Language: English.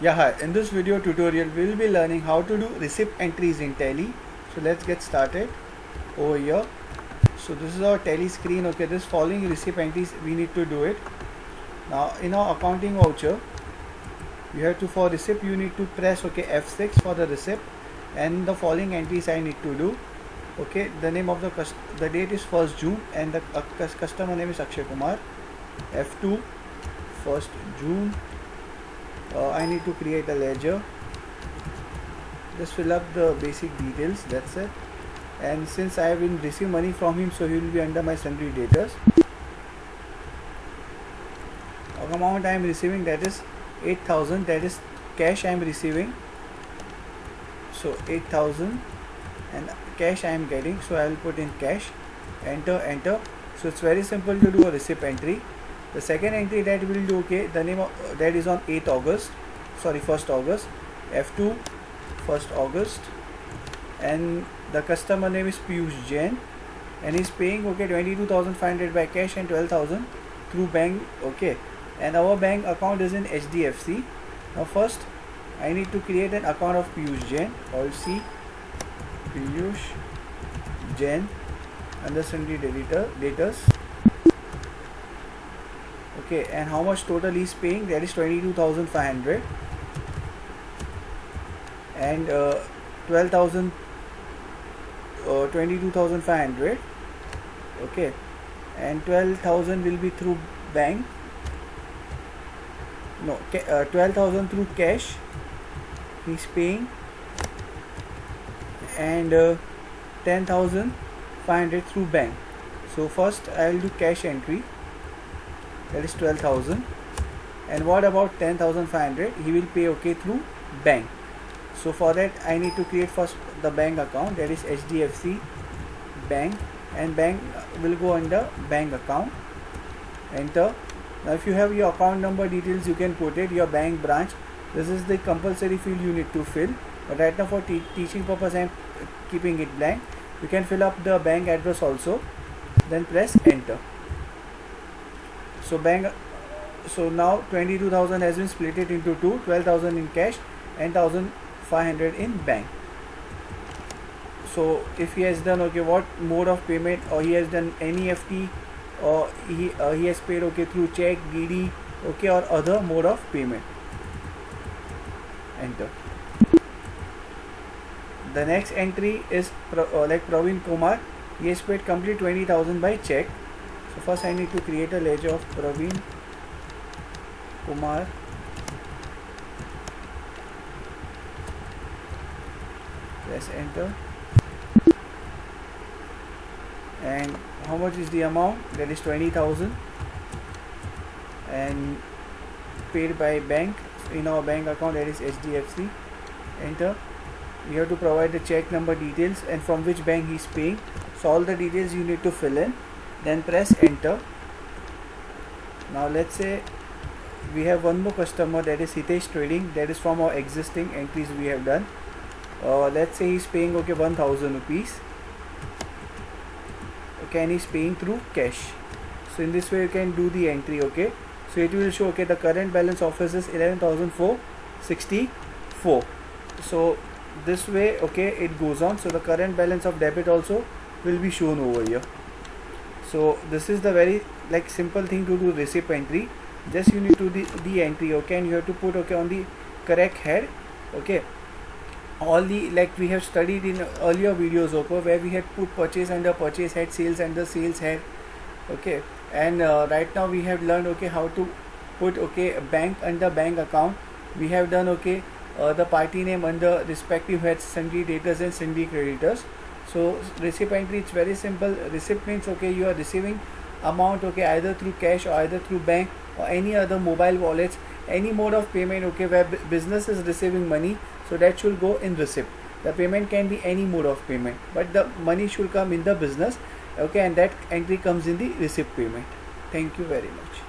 Yeah, hi. In this video tutorial, we will be learning how to do receipt entries in Tally. So let's get started over here. So this is our Tally screen. Okay, this following receipt entries we need to do it. Now in our accounting voucher, you have to for receipt you need to press F6 for the receipt, and the following entries I need to do. Okay, the name of the date is 1st June and the customer name is Akshay Kumar. F2 1st June. I need to create a ledger. Just fill up the basic details, that's it. And since I have been receiving money from him, so he will be under my sundry debtors. The amount I am receiving, that is 8,000, that is cash I am receiving. So 8,000 and cash I am getting, so I will put in cash. Enter. So it's very simple to do a receipt entry. The second entry that we will do, the name of that is on 1st August. F2 1st August, and the customer name is Piyush Jain, and he's paying 22,500 by cash and 12,000 through bank. And our bank account is in HDFC. Now first I need to create an account of Piyush Jain. All C Piyush Jain under sundry debtors. And how much total he is paying, that is 22,500 and 12,000 22,500. And 12,000 will be through bank. 12,000 through cash he is paying, and 10,500 through bank. So first I will do cash entry, that is 12,000, and what about 10,500? He will pay through bank. So for that I need to create first the bank account, that is HDFC bank, and bank will go under bank account. Enter. Now if you have your account number details, you can put it, your bank branch. This is the compulsory field you need to fill, but right now for teaching purpose I am keeping it blank. You can fill up the bank address also, then press enter. So now 22,000 has been split it into two, 12,000 in cash and 1,500 in bank. So if he has done what mode of payment, or he has done NEFT, or he has paid through check, DD, or other mode of payment. Enter. The next entry is Praveen Kumar. He has paid complete 20,000 by check. So first I need to create a ledger of Praveen Kumar. Press enter. And how much is the amount? That is 20,000 and paid by bank in our bank account, that is HDFC. Enter. You have to provide the check number details and from which bank he is paying. So all the details you need to fill in, then press enter. Now let's say we have one more customer, that is Hitesh Trading, that is from our existing entries we have done. Let's say he is paying 1,000 rupees. And he is paying through cash. So in this way you can do the entry. So it will show the current balance of his is 11,464. So this way it goes on. So the current balance of debit also will be shown over here. So this is the very simple thing to do receipt entry. Just you need to do the entry, and you have to put on the correct head. All the we have studied in earlier videos where we had put purchase under purchase head, sales under sales head. And right now we have learned how to put bank under bank account. We have done the party name under respective heads, sundry debtors and sundry creditors. So receipt entry, it's very simple. Receipt means you are receiving amount either through cash or either through bank or any other mobile wallets, any mode of payment where business is receiving money, so that should go in receipt. The payment can be any mode of payment, but the money should come in the business, and that entry comes in the receipt payment. Thank you very much.